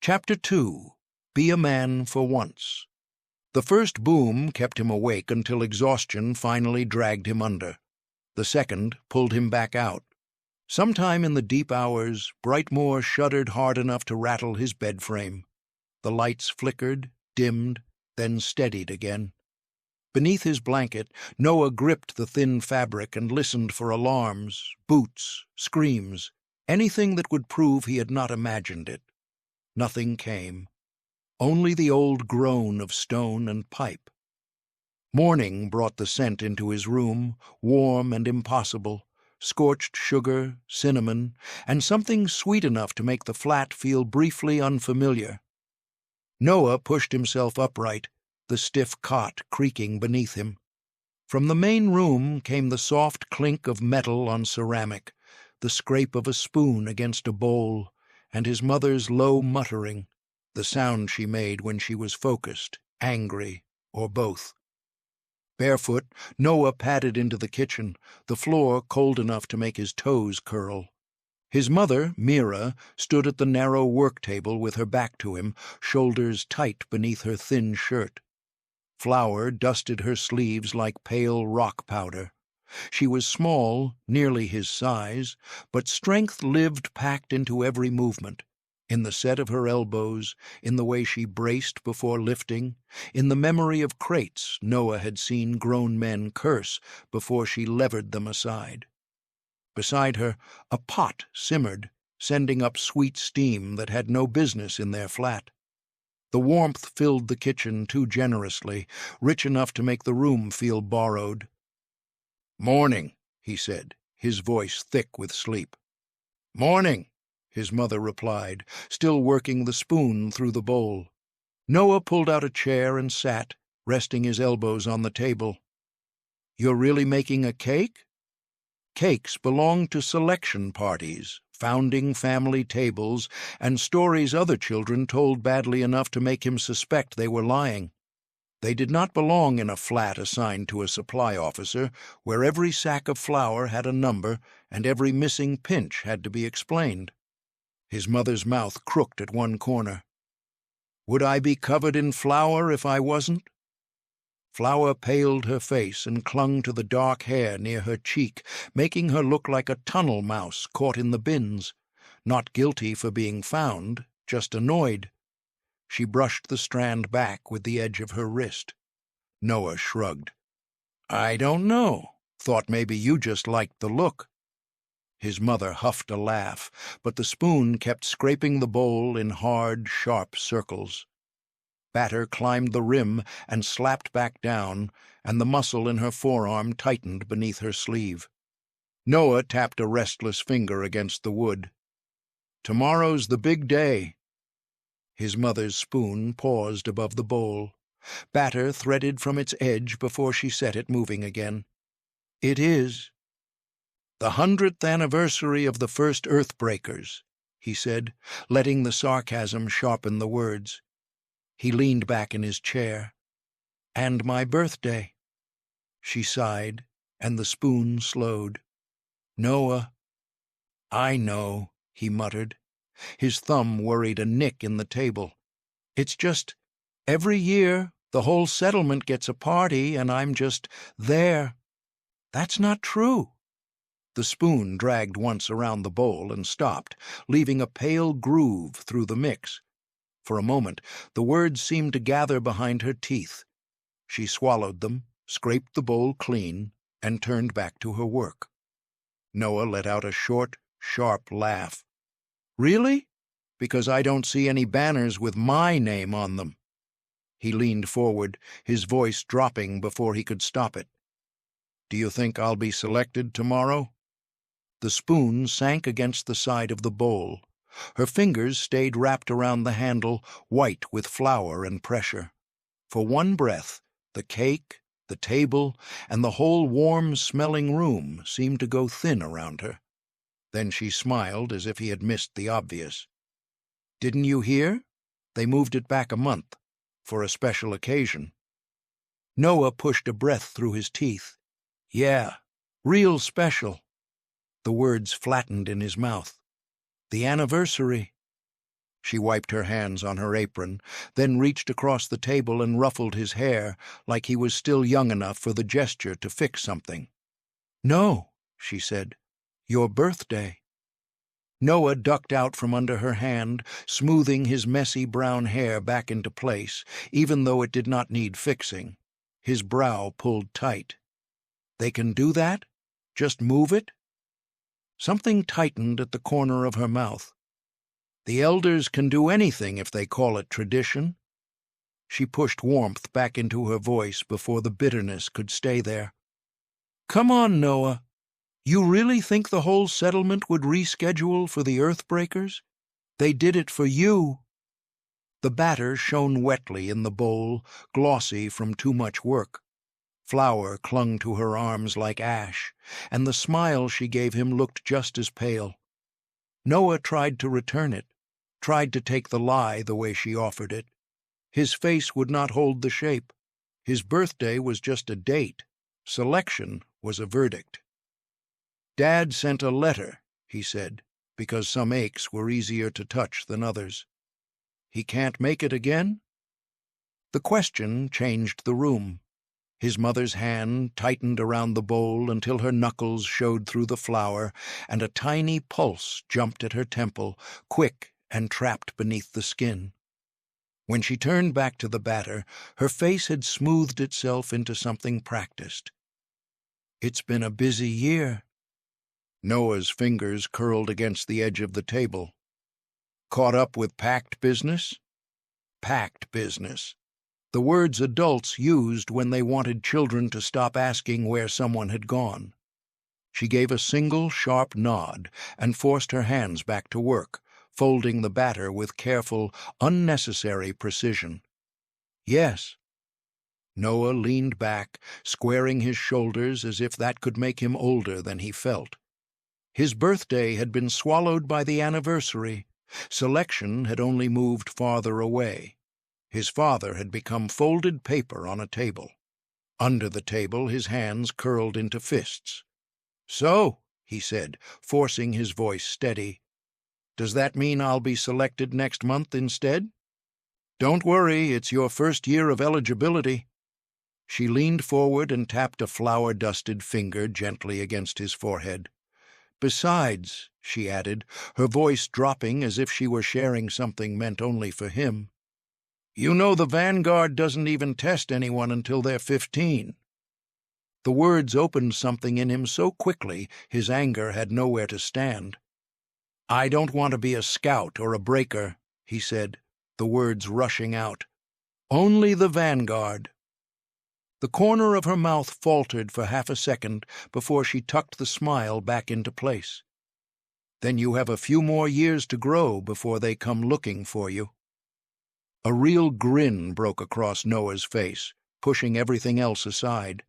Chapter 2. Be a Man for Once. The first boom kept him awake until exhaustion finally dragged him under. The second pulled him back out. Sometime in the deep hours, Brightmoor shuddered hard enough to rattle his bed frame. The lights flickered, dimmed, then steadied again. Beneath his blanket, Noah gripped the thin fabric and listened for alarms, boots, screams, anything that would prove he had not imagined it. Nothing came. Only the old groan of stone and pipe. Morning brought the scent into his room, warm and impossible, scorched sugar, cinnamon, and something sweet enough to make the flat feel briefly unfamiliar. Noah pushed himself upright, the stiff cot creaking beneath him. From the main room came the soft clink of metal on ceramic, the scrape of a spoon against a bowl, and his mother's low muttering, the sound she made when she was focused, angry, or both. Barefoot, Noah padded into the kitchen, the floor cold enough to make his toes curl. His mother, Mira, stood at the narrow work table with her back to him, shoulders tight beneath her thin shirt. Flour dusted her sleeves like pale rock powder. She was small, nearly his size, but strength lived packed into every movement, in the set of her elbows, in the way she braced before lifting, in the memory of crates Noah had seen grown men curse before she levered them aside. Beside her, a pot simmered, sending up sweet steam that had no business in their flat. The warmth filled the kitchen too generously, rich enough to make the room feel borrowed. "Morning," he said, his voice thick with sleep. "Morning," his mother replied, still working the spoon through the bowl. Noah pulled out a chair and sat, resting his elbows on the table. "You're really making a cake?" Cakes belonged to selection parties, founding family tables, and stories other children told badly enough to make him suspect they were lying. They did not belong in a flat assigned to a supply officer, where every sack of flour had a number and every missing pinch had to be explained. His mother's mouth crooked at one corner. "Would I be covered in flour if I wasn't?" Flour paled her face and clung to the dark hair near her cheek, making her look like a tunnel mouse caught in the bins, not guilty for being found, just annoyed. She brushed the strand back with the edge of her wrist. Noah shrugged. "I don't know. Thought maybe you just liked the look." His mother huffed a laugh, but the spoon kept scraping the bowl in hard, sharp circles. Batter climbed the rim and slapped back down, and the muscle in her forearm tightened beneath her sleeve. Noah tapped a restless finger against the wood. "Tomorrow's the big day." His mother's spoon paused above the bowl. Batter threaded from its edge before she set it moving again. "It is." "The 100th anniversary of the first Earthbreakers," he said, letting the sarcasm sharpen the words. He leaned back in his chair. "And my birthday." She sighed, and the spoon slowed. "Noah." "I know," he muttered. His thumb worried a nick in the table. "It's just, every year the whole settlement gets a party, and I'm just there." "That's not true." The spoon dragged once around the bowl and stopped, leaving a pale groove through the mix. For a moment, the words seemed to gather behind her teeth. She swallowed them, scraped the bowl clean, and turned back to her work. Noah let out a short, sharp laugh. "Really? Because I don't see any banners with my name on them." He leaned forward, his voice dropping before he could stop it. "Do you think I'll be selected tomorrow?" The spoon sank against the side of the bowl. Her fingers stayed wrapped around the handle, white with flour and pressure. For one breath, the cake, the table, and the whole warm-smelling room seemed to go thin around her. Then she smiled as if he had missed the obvious. "Didn't you hear? They moved it back a month, for a special occasion." Noah pushed a breath through his teeth. "Yeah, real special." The words flattened in his mouth. "The anniversary." She wiped her hands on her apron, then reached across the table and ruffled his hair like he was still young enough for the gesture to fix something. "No," she said. "Your birthday." Noah ducked out from under her hand, smoothing his messy brown hair back into place, even though it did not need fixing. His brow pulled tight. "They can do that? Just move it?" Something tightened at the corner of her mouth. "The elders can do anything if they call it tradition." She pushed warmth back into her voice before the bitterness could stay there. "Come on, Noah. You really think the whole settlement would reschedule for the Earthbreakers? They did it for you." The batter shone wetly in the bowl, glossy from too much work. Flour clung to her arms like ash, and the smile she gave him looked just as pale. Noah tried to return it, tried to take the lie the way she offered it. His face would not hold the shape. His birthday was just a date. Selection was a verdict. "Dad sent a letter," he said, because some aches were easier to touch than others. "He can't make it again?" The question changed the room. His mother's hand tightened around the bowl until her knuckles showed through the flour, and a tiny pulse jumped at her temple, quick and trapped beneath the skin. When she turned back to the batter, her face had smoothed itself into something practiced. "It's been a busy year." Noah's fingers curled against the edge of the table. "Caught up with packed business?" Packed business. The words adults used when they wanted children to stop asking where someone had gone. She gave a single sharp nod and forced her hands back to work, folding the batter with careful, unnecessary precision. "Yes." Noah leaned back, squaring his shoulders as if that could make him older than he felt. His birthday had been swallowed by the anniversary. Selection had only moved farther away. His father had become folded paper on a table. Under the table his hands curled into fists. "So," he said, forcing his voice steady, "does that mean I'll be selected next month instead?" "Don't worry, it's your first year of eligibility." She leaned forward and tapped a flour-dusted finger gently against his forehead. "Besides," she added, her voice dropping as if she were sharing something meant only for him, "you know the Vanguard doesn't even test anyone until they're 15. The words opened something in him so quickly his anger had nowhere to stand. "I don't want to be a scout or a breaker," he said, the words rushing out. "Only the Vanguard." The corner of her mouth faltered for half a second before she tucked the smile back into place. "Then you have a few more years to grow before they come looking for you." A real grin broke across Noah's face, pushing everything else aside.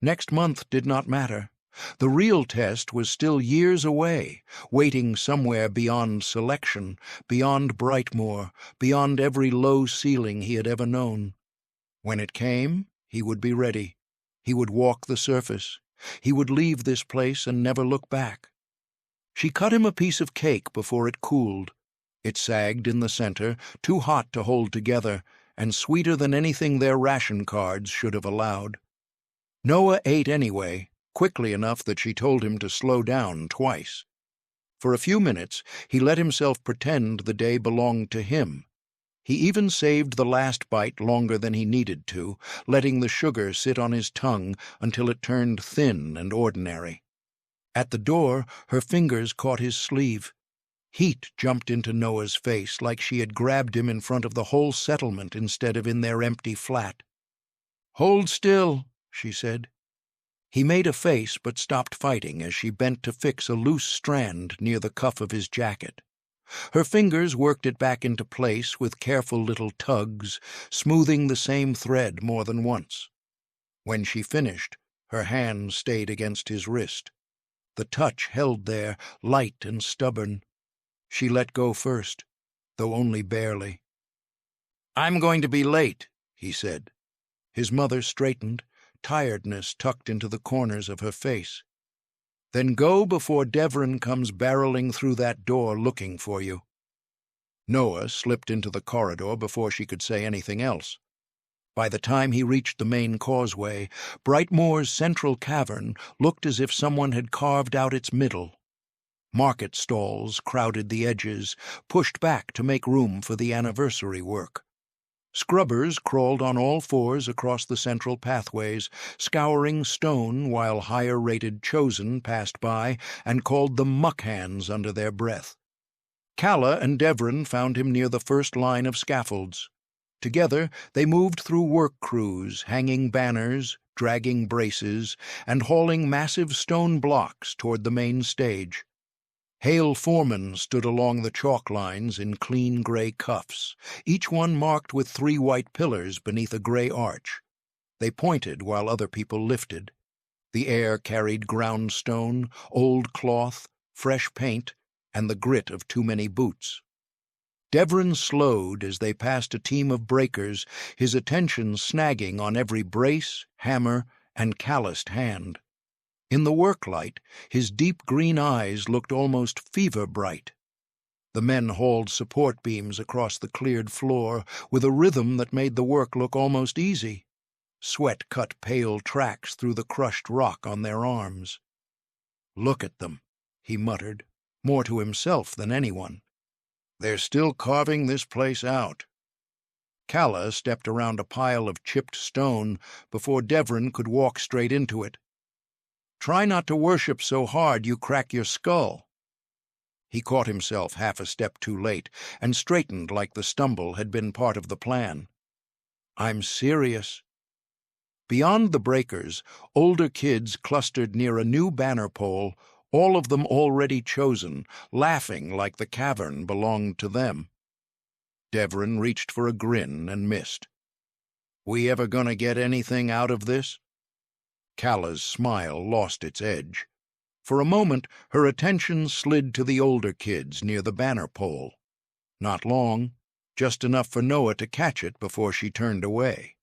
Next month did not matter. The real test was still years away, waiting somewhere beyond selection, beyond Brightmoor, beyond every low ceiling he had ever known. When it came, he would be ready. He would walk the surface. He would leave this place and never look back. She cut him a piece of cake before it cooled. It sagged in the center, too hot to hold together, and sweeter than anything their ration cards should have allowed. Noah ate anyway, quickly enough that she told him to slow down twice. For a few minutes, he let himself pretend the day belonged to him. He even saved the last bite longer than he needed to, letting the sugar sit on his tongue until it turned thin and ordinary. At the door, her fingers caught his sleeve. Heat jumped into Noah's face like she had grabbed him in front of the whole settlement instead of in their empty flat. "Hold still," she said. He made a face but stopped fighting as she bent to fix a loose strand near the cuff of his jacket. Her fingers worked it back into place with careful little tugs, smoothing the same thread more than once. When she finished, her hand stayed against his wrist. The touch held there, light and stubborn. She let go first, though only barely. "I'm going to be late," he said. His mother straightened, tiredness tucked into the corners of her face. "Then go before Devrin comes barreling through that door looking for you." Noah slipped into the corridor before she could say anything else. By the time he reached the main causeway, Brightmoor's central cavern looked as if someone had carved out its middle. Market stalls crowded the edges, pushed back to make room for the anniversary work. Scrubbers crawled on all fours across the central pathways, scouring stone while higher-rated Chosen passed by and called them muckhands under their breath. Calla and Devrin found him near the first line of scaffolds. Together they moved through work crews, hanging banners, dragging braces, and hauling massive stone blocks toward the main stage. Hale foremen stood along the chalk lines in clean gray cuffs, each one marked with 3 white pillars beneath a gray arch. They pointed while other people lifted. The air carried ground stone, old cloth, fresh paint, and the grit of too many boots. Devrin slowed as they passed a team of breakers, his attention snagging on every brace, hammer, and calloused hand. In the work-light, his deep green eyes looked almost fever-bright. The men hauled support beams across the cleared floor with a rhythm that made the work look almost easy. Sweat cut pale tracks through the crushed rock on their arms. "Look at them," he muttered, more to himself than anyone. "They're still carving this place out." Calla stepped around a pile of chipped stone before Devrin could walk straight into it. "Try not to worship so hard you crack your skull." He caught himself half a step too late and straightened like the stumble had been part of the plan. "I'm serious." Beyond the breakers, older kids clustered near a new banner pole, all of them already chosen, laughing like the cavern belonged to them. Devrin reached for a grin and missed. "We ever gonna get anything out of this?" Calla's smile lost its edge. For a moment, her attention slid to the older kids near the banner pole. Not long, just enough for Noah to catch it before she turned away.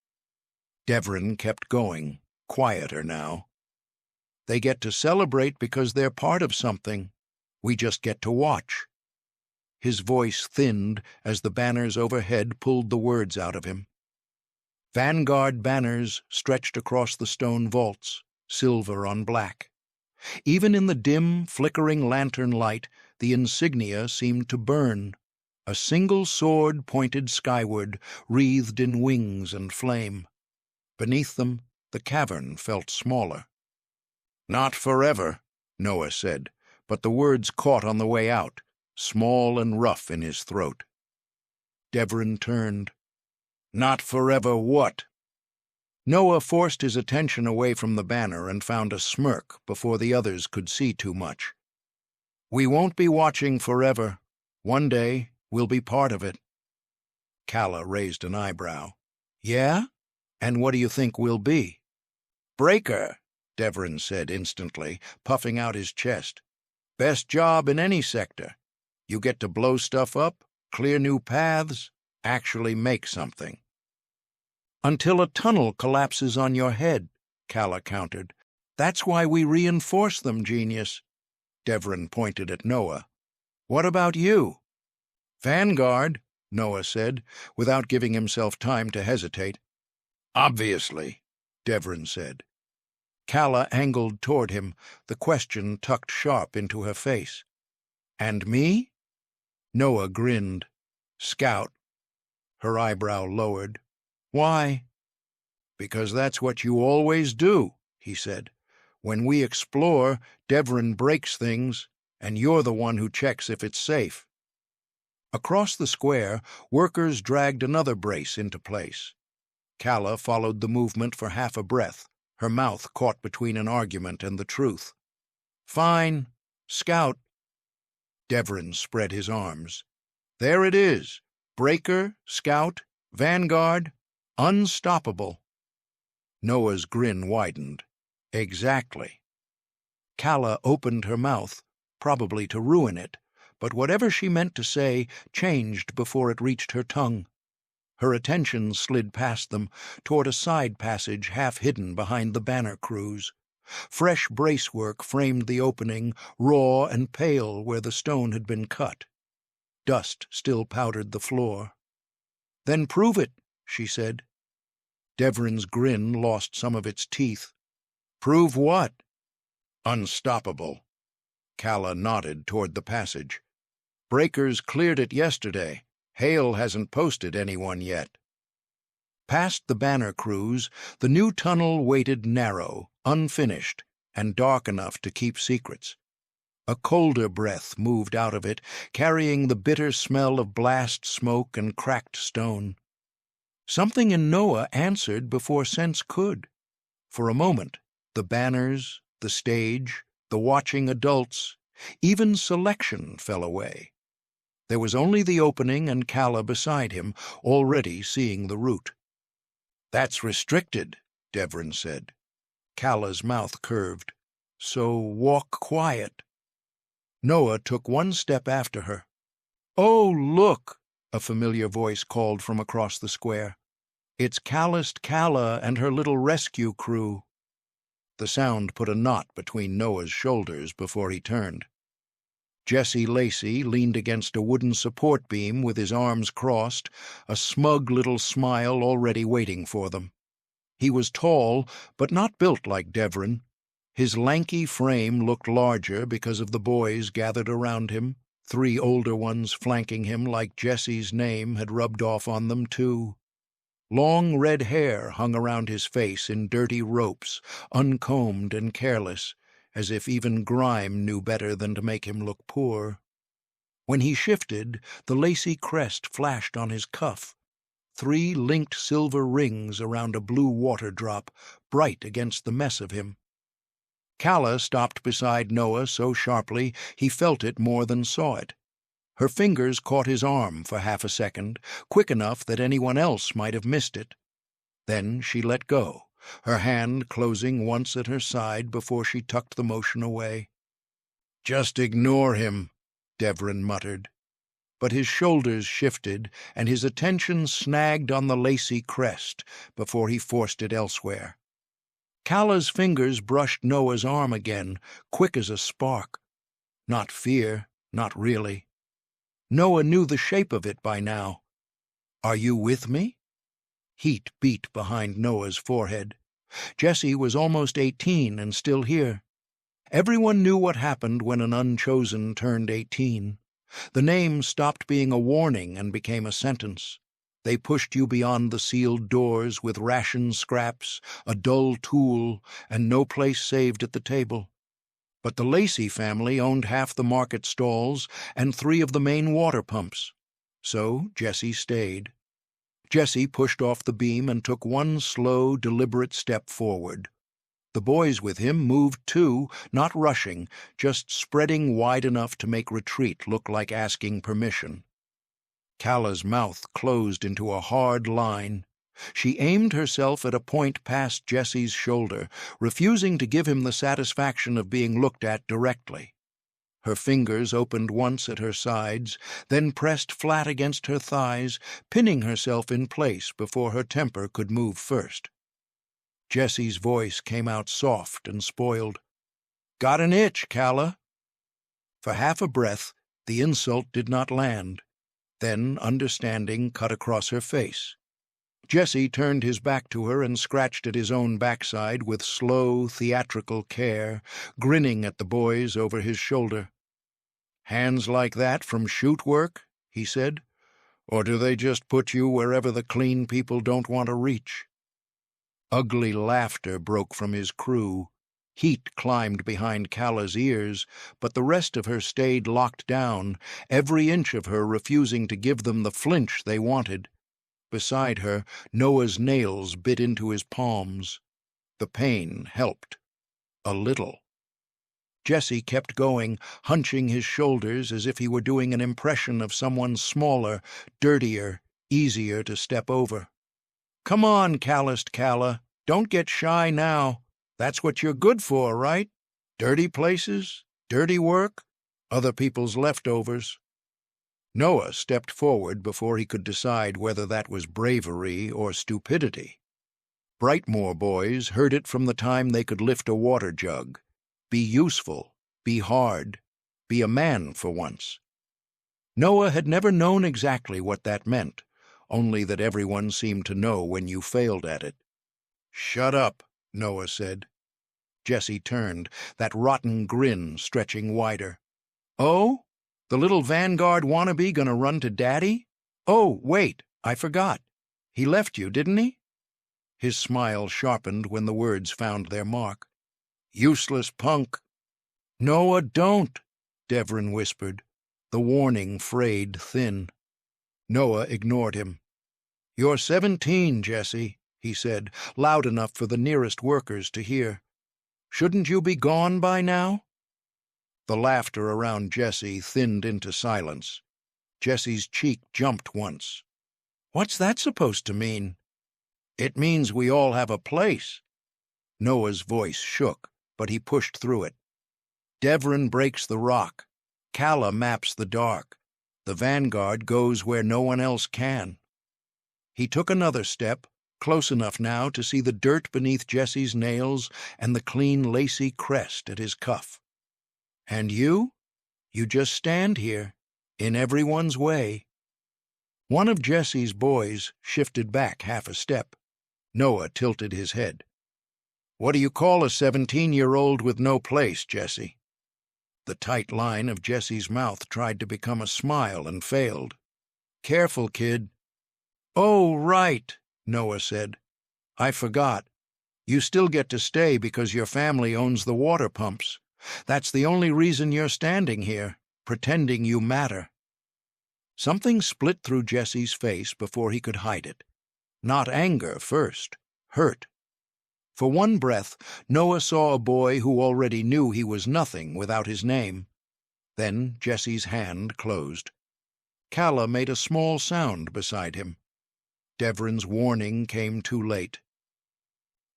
Devrin kept going, quieter now. "They get to celebrate because they're part of something. We just get to watch." His voice thinned as the banners overhead pulled the words out of him. Vanguard banners stretched across the stone vaults, silver on black. Even in the dim, flickering lantern light, the insignia seemed to burn. A single sword pointed skyward, wreathed in wings and flame. Beneath them, the cavern felt smaller. "Not forever," Noah said, but the words caught on the way out, small and rough in his throat. Devrin turned. "Not forever what?" Noah forced his attention away from the banner and found a smirk before the others could see too much. "We won't be watching forever. One day, we'll be part of it." Calla raised an eyebrow. "Yeah? And what do you think we'll be?" "Breaker," Devrin said instantly, puffing out his chest. "Best job in any sector. You get to blow stuff up, clear new paths, actually make something." "Until a tunnel collapses on your head," Calla countered. "That's why we reinforce them, genius." Devrin pointed at Noah. "What about you?" "Vanguard," Noah said, without giving himself time to hesitate. "Obviously," Devrin said. Calla angled toward him, the question tucked sharp into her face. "And me?" Noah grinned. "Scout." Her eyebrow lowered. "Why?" "Because that's what you always do," he said. "When we explore, Devrin breaks things, and you're the one who checks if it's safe." Across the square, workers dragged another brace into place. Calla followed the movement for half a breath, her mouth caught between an argument and the truth. "Fine. Scout." Devrin spread his arms. "There it is. Breaker, Scout, Vanguard, unstoppable." Noah's grin widened. "Exactly." Calla opened her mouth, probably to ruin it, but whatever she meant to say changed before it reached her tongue. Her attention slid past them, toward a side passage half hidden behind the banner crews. Fresh bracework framed the opening, raw and pale where the stone had been cut. Dust still powdered the floor. "Then prove it," she said. Devrin's grin lost some of its teeth. "Prove what?" "Unstoppable." Calla nodded toward the passage. "Breakers cleared it yesterday. Hale hasn't posted anyone yet." Past the banner crews, the new tunnel waited narrow, unfinished, and dark enough to keep secrets. A colder breath moved out of it, carrying the bitter smell of blast smoke and cracked stone. Something in Noah answered before sense could. For a moment, the banners, the stage, the watching adults, even selection fell away. There was only the opening and Calla beside him, already seeing the route. "That's restricted," Devrin said. Calla's mouth curved. "So walk quiet." Noah took one step after her. "Oh, look!" a familiar voice called from across the square. "It's Calloused Calla and her little rescue crew." The sound put a knot between Noah's shoulders before he turned. Jesse Lacey leaned against a wooden support beam with his arms crossed, a smug little smile already waiting for them. He was tall, but not built like Devrin. His lanky frame looked larger because of the boys gathered around him, 3 older ones flanking him like Jesse's name had rubbed off on them, too. Long red hair hung around his face in dirty ropes, uncombed and careless, as if even grime knew better than to make him look poor. When he shifted, the lacy crest flashed on his cuff. 3 linked silver rings around a blue water drop, bright against the mess of him. Calla stopped beside Noah so sharply he felt it more than saw it. Her fingers caught his arm for half a second, quick enough that anyone else might have missed it. Then she let go, her hand closing once at her side before she tucked the motion away. "Just ignore him," Devrin muttered. But his shoulders shifted, and his attention snagged on the lacy crest before he forced it elsewhere. Calla's fingers brushed Noah's arm again, quick as a spark. Not fear, not really. Noah knew the shape of it by now. "Are you with me?" Heat beat behind Noah's forehead. Jesse was almost 18 and still here. Everyone knew what happened when an Unchosen turned 18. The name stopped being a warning and became a sentence. They pushed you beyond the sealed doors with ration scraps, a dull tool, and no place saved at the table. But the Lacey family owned half the market stalls and 3 of the main water pumps. So Jesse stayed. Jesse pushed off the beam and took one slow, deliberate step forward. The boys with him moved too, not rushing, just spreading wide enough to make retreat look like asking permission. Calla's mouth closed into a hard line. She aimed herself at a point past Jesse's shoulder, refusing to give him the satisfaction of being looked at directly. Her fingers opened once at her sides, then pressed flat against her thighs, pinning herself in place before her temper could move first. Jesse's voice came out soft and spoiled. "Got an itch, Calla." For half a breath, the insult did not land. Then understanding cut across her face. Jesse turned his back to her and scratched at his own backside with slow, theatrical care, grinning at the boys over his shoulder. "Hands like that from shoot work?" he said. "Or do they just put you wherever the clean people don't want to reach?" Ugly laughter broke from his crew. Heat climbed behind Calla's ears, but the rest of her stayed locked down, every inch of her refusing to give them the flinch they wanted. Beside her, Noah's nails bit into his palms. The pain helped. A little. Jesse kept going, hunching his shoulders as if he were doing an impression of someone smaller, dirtier, easier to step over. "Come on, Calloused Calla. Don't get shy now. That's what you're good for, right? Dirty places, dirty work, other people's leftovers." Noah stepped forward before he could decide whether that was bravery or stupidity. Brightmoor boys heard it from the time they could lift a water jug. Be useful, be hard, be a man for once. Noah had never known exactly what that meant, only that everyone seemed to know when you failed at it. "Shut up," Noah said. Jesse turned, that rotten grin stretching wider. "Oh? The little Vanguard wannabe gonna run to Daddy? Oh, wait, I forgot. He left you, didn't he?" His smile sharpened when the words found their mark. "Useless punk." "Noah, don't," Devrin whispered. The warning frayed thin. Noah ignored him. "You're 17, Jesse," he said, loud enough for the nearest workers to hear. "Shouldn't you be gone by now?" The laughter around Jesse thinned into silence. Jesse's cheek jumped once. "What's that supposed to mean?" "It means we all have a place." Noah's voice shook, but he pushed through it. "Devrin breaks the rock. Kala maps the dark. The Vanguard goes where no one else can." He took another step, close enough now to see the dirt beneath Jesse's nails and the clean, lacy crest at his cuff. "And you? You just stand here, in everyone's way." One of Jesse's boys shifted back half a step. Noah tilted his head. "What do you call a 17-year-old with no place, Jesse?" The tight line of Jesse's mouth tried to become a smile and failed. "Careful, kid." "Oh, right," Noah said. "I forgot. You still get to stay because your family owns the water pumps. That's the only reason you're standing here, pretending you matter." Something split through Jesse's face before he could hide it. Not anger first, hurt. For one breath, Noah saw a boy who already knew he was nothing without his name. Then Jesse's hand closed. Kala made a small sound beside him. Devrin's warning came too late.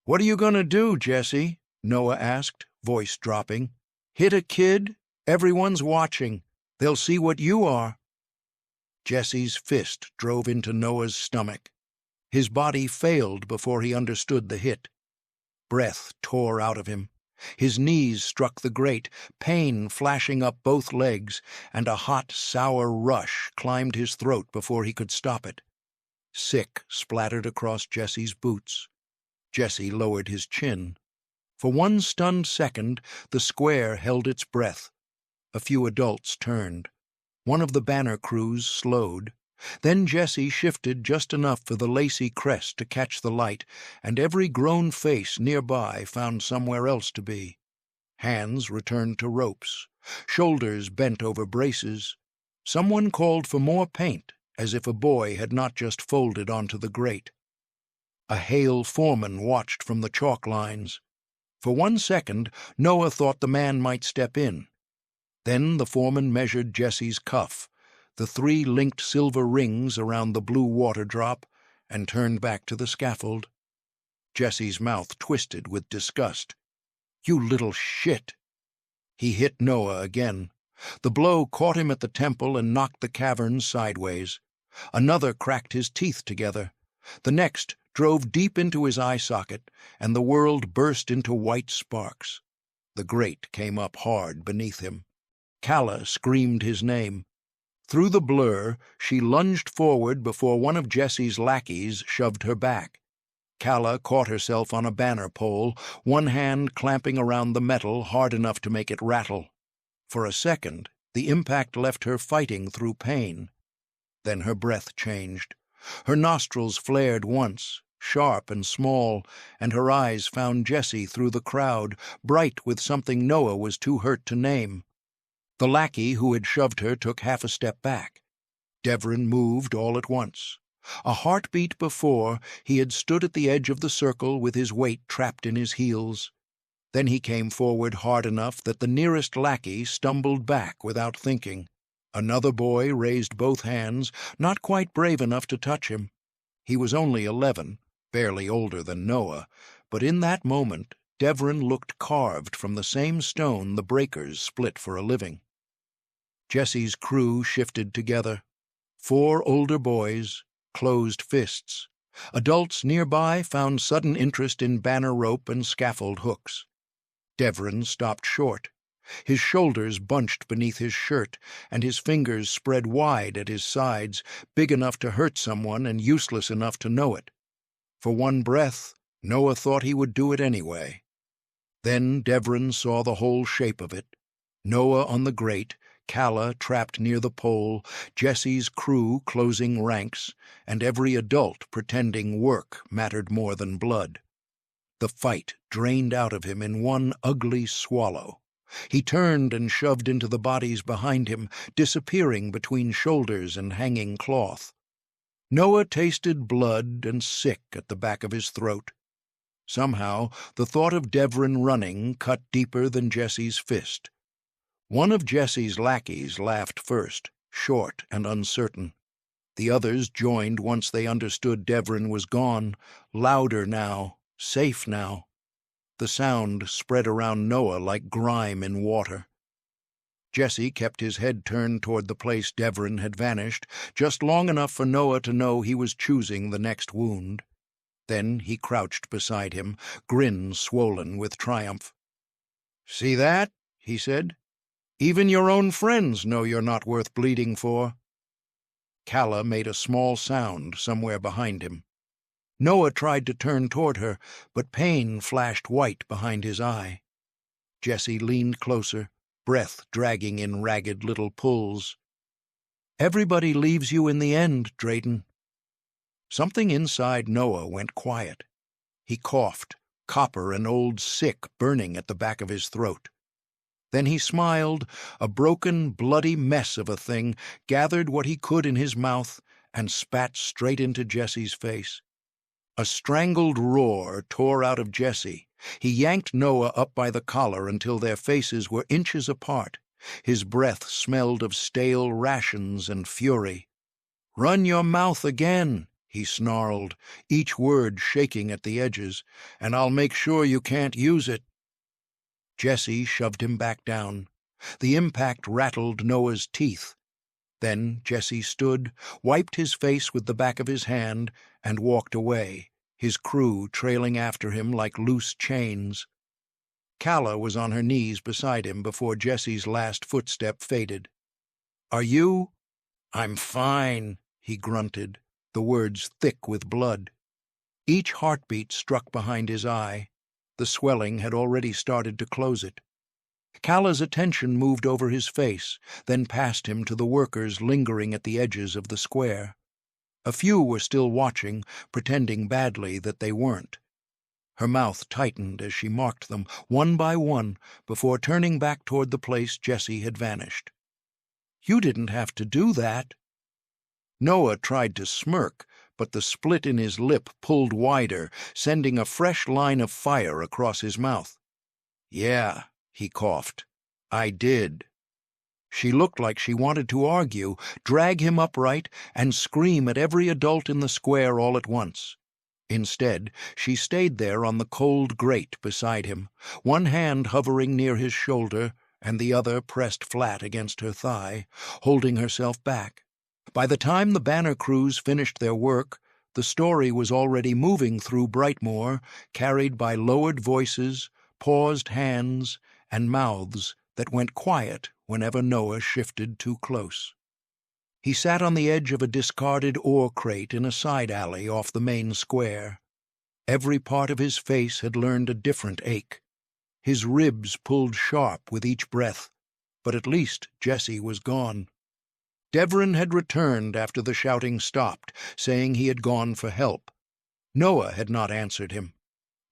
"What are you going to do, Jesse?" Noah asked, voice dropping. "Hit a kid? Everyone's watching. They'll see what you are." Jesse's fist drove into Noah's stomach. His body failed before he understood the hit. Breath tore out of him. His knees struck the grate, pain flashing up both legs, and a hot, sour rush climbed his throat before he could stop it. Sick splattered across Jesse's boots. Jesse lowered his chin. For one stunned second, the square held its breath. A few adults turned. One of the banner crews slowed. Then Jesse shifted just enough for the lacy crest to catch the light, and every grown face nearby found somewhere else to be. Hands returned to ropes. Shoulders bent over braces. Someone called for more paint, as if a boy had not just folded onto the grate. A hale foreman watched from the chalk lines. For one second, Noah thought the man might step in. Then the foreman measured Jesse's cuff, the 3 linked silver rings around the blue water drop, and turned back to the scaffold. Jesse's mouth twisted with disgust. "You little shit!" He hit Noah again. The blow caught him at the temple and knocked the cavern sideways. Another cracked his teeth together. The next drove deep into his eye socket, and the world burst into white sparks. The grate came up hard beneath him. Kala screamed his name. Through the blur, she lunged forward before one of Jesse's lackeys shoved her back. Kala caught herself on a banner pole, one hand clamping around the metal hard enough to make it rattle. For a second, the impact left her fighting through pain. Then her breath changed. Her nostrils flared once, sharp and small, and her eyes found Jesse through the crowd, bright with something Noah was too hurt to name. The lackey who had shoved her took half a step back. Devrin moved all at once. A heartbeat before, he had stood at the edge of the circle with his weight trapped in his heels. Then he came forward hard enough that the nearest lackey stumbled back without thinking. Another boy raised both hands, not quite brave enough to touch him. He was only 11, barely older than Noah, but in that moment Devrin looked carved from the same stone the breakers split for a living. Jesse's crew shifted together. 4 older boys, closed fists. Adults nearby found sudden interest in banner rope and scaffold hooks. Devrin stopped short. His shoulders bunched beneath his shirt, and his fingers spread wide at his sides, big enough to hurt someone and useless enough to know it. For one breath, Noah thought he would do it anyway. Then Devrin saw the whole shape of it. Noah on the grate, Calla trapped near the pole, Jesse's crew closing ranks, and every adult pretending work mattered more than blood. The fight drained out of him in one ugly swallow. He turned and shoved into the bodies behind him, disappearing between shoulders and hanging cloth. Noah tasted blood and sick at the back of his throat. Somehow, the thought of Devrin running cut deeper than Jesse's fist. One of Jesse's lackeys laughed first, short and uncertain. The others joined once they understood Devrin was gone, louder now, safe now. The sound spread around Noah like grime in water. Jesse kept his head turned toward the place Devrin had vanished, just long enough for Noah to know he was choosing the next wound. Then he crouched beside him, grin swollen with triumph. "See that?" he said. "Even your own friends know you're not worth bleeding for." Calla made a small sound somewhere behind him. Noah tried to turn toward her, but pain flashed white behind his eye. Jesse leaned closer, breath dragging in ragged little pulls. "Everybody leaves you in the end, Drayton." Something inside Noah went quiet. He coughed, copper and old sick burning at the back of his throat. Then he smiled, a broken, bloody mess of a thing, gathered what he could in his mouth, and spat straight into Jesse's face. A strangled roar tore out of Jesse. He yanked Noah up by the collar until their faces were inches apart. His breath smelled of stale rations and fury. "Run your mouth again," he snarled, each word shaking at the edges, "and I'll make sure you can't use it." Jesse shoved him back down. The impact rattled Noah's teeth. Then Jesse stood, wiped his face with the back of his hand, and walked away, his crew trailing after him like loose chains. Calla was on her knees beside him before Jesse's last footstep faded. "Are you—" "I'm fine," he grunted, the words thick with blood. Each heartbeat struck behind his eye. The swelling had already started to close it. Calla's attention moved over his face, then past him to the workers lingering at the edges of the square. A few were still watching, pretending badly that they weren't. Her mouth tightened as she marked them, one by one, before turning back toward the place Jesse had vanished. "You didn't have to do that." Noah tried to smirk, but the split in his lip pulled wider, sending a fresh line of fire across his mouth. "Yeah," he coughed, "I did." She looked like she wanted to argue, drag him upright, and scream at every adult in the square all at once. Instead, she stayed there on the cold grate beside him, one hand hovering near his shoulder and the other pressed flat against her thigh, holding herself back. By the time the banner crews finished their work, the story was already moving through Brightmoor, carried by lowered voices, paused hands, and mouths that went quiet whenever Noah shifted too close. He sat on the edge of a discarded ore crate in a side alley off the main square. Every part of his face had learned a different ache. His ribs pulled sharp with each breath, but at least Jesse was gone. Devrin had returned after the shouting stopped, saying he had gone for help. Noah had not answered him.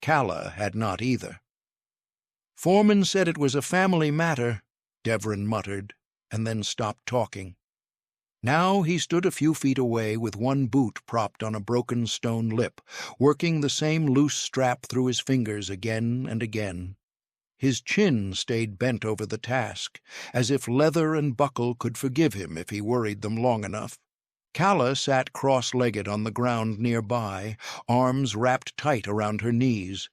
Calla had not either. "Foreman said it was a family matter," Devrin muttered, and then stopped talking. Now he stood a few feet away with one boot propped on a broken stone lip, working the same loose strap through his fingers again and again. His chin stayed bent over the task, as if leather and buckle could forgive him if he worried them long enough. Calla sat cross-legged on the ground nearby, arms wrapped tight around her knees.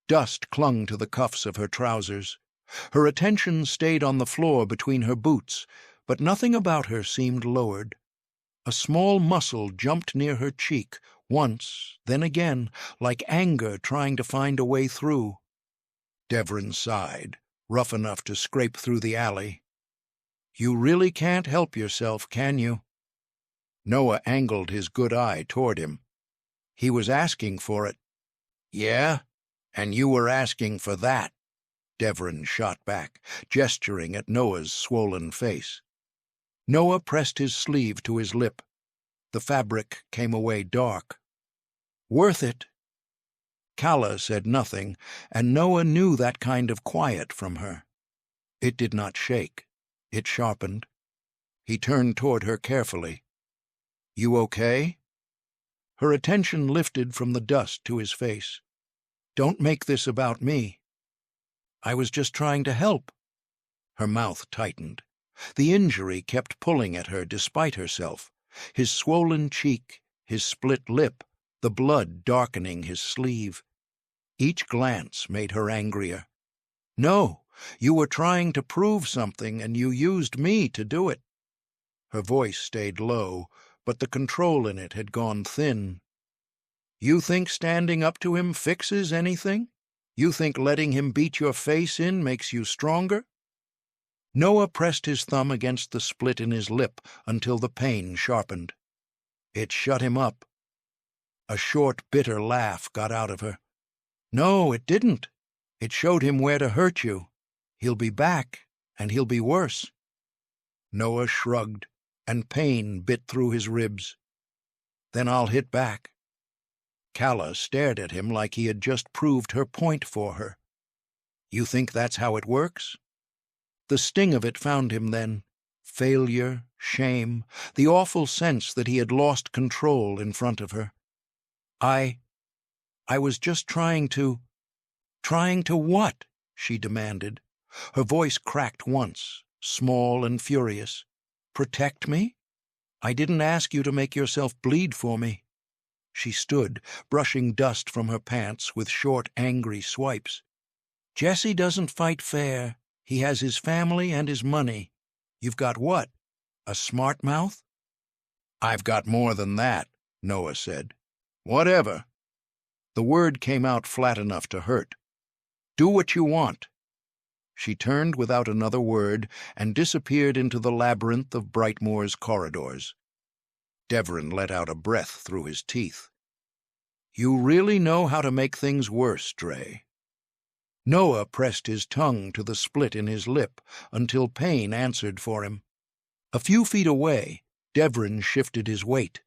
Dust clung to the cuffs of her trousers. Her attention stayed on the floor between her boots, but nothing about her seemed lowered. A small muscle jumped near her cheek, once, then again, like anger trying to find a way through. Devrin sighed, rough enough to scrape through the alley. "You really can't help yourself, can you?" Noah angled his good eye toward him. "He was asking for it." "Yeah? And you were asking for that," Devrin shot back, gesturing at Noah's swollen face. Noah pressed his sleeve to his lip. The fabric came away dark. "Worth it." Calla said nothing, and Noah knew that kind of quiet from her. It did not shake. It sharpened. He turned toward her carefully. "You okay?" Her attention lifted from the dust to his face. "Don't make this about me." "I was just trying to help." Her mouth tightened. The injury kept pulling at her despite herself. His swollen cheek, his split lip, the blood darkening his sleeve. Each glance made her angrier. "No, you were trying to prove something, and you used me to do it." Her voice stayed low, but the control in it had gone thin. "You think standing up to him fixes anything? You think letting him beat your face in makes you stronger?" Noah pressed his thumb against the split in his lip until the pain sharpened. It shut him up. A short, bitter laugh got out of her. "No, it didn't. It showed him where to hurt you. He'll be back, and he'll be worse." Noah shrugged, and pain bit through his ribs. "Then I'll hit back." Calla stared at him like he had just proved her point for her. "You think that's how it works?" The sting of it found him then. Failure, shame, the awful sense that he had lost control in front of her. I was just trying to—" "Trying to what?" she demanded. Her voice cracked once, small and furious. "Protect me? I didn't ask you to make yourself bleed for me." She stood, brushing dust from her pants with short, angry swipes. "Jesse doesn't fight fair. He has his family and his money. You've got what? A smart mouth?" "I've got more than that," Noah said. "Whatever." The word came out flat enough to hurt. "Do what you want." She turned without another word and disappeared into the labyrinth of Brightmoor's corridors. Devrin let out a breath through his teeth. "You really know how to make things worse, Dre." Noah pressed his tongue to the split in his lip until pain answered for him. A few feet away, Devrin shifted his weight.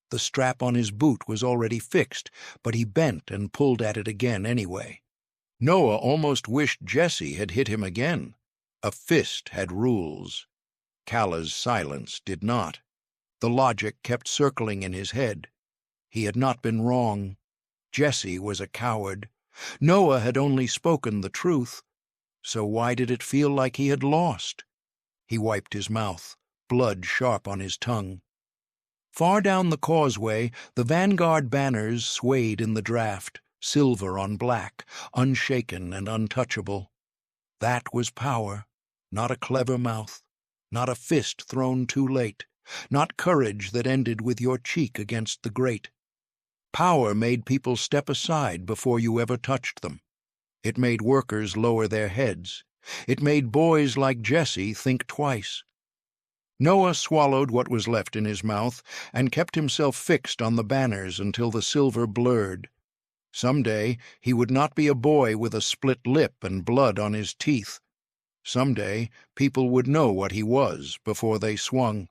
The strap on his boot was already fixed, but he bent and pulled at it again anyway. Noah almost wished Jesse had hit him again. A fist had rules. Calla's silence did not. The logic kept circling in his head. He had not been wrong. Jesse was a coward. Noah had only spoken the truth. So why did it feel like he had lost? He wiped his mouth, blood sharp on his tongue. Far down the causeway, the vanguard banners swayed in the draft, silver on black, unshaken and untouchable. That was power, not a clever mouth, not a fist thrown too late, not courage that ended with your cheek against the grate. Power made people step aside before you ever touched them. It made workers lower their heads. It made boys like Jesse think twice. Noah swallowed what was left in his mouth and kept himself fixed on the banners until the silver blurred. Someday he would not be a boy with a split lip and blood on his teeth. Someday people would know what he was before they swung.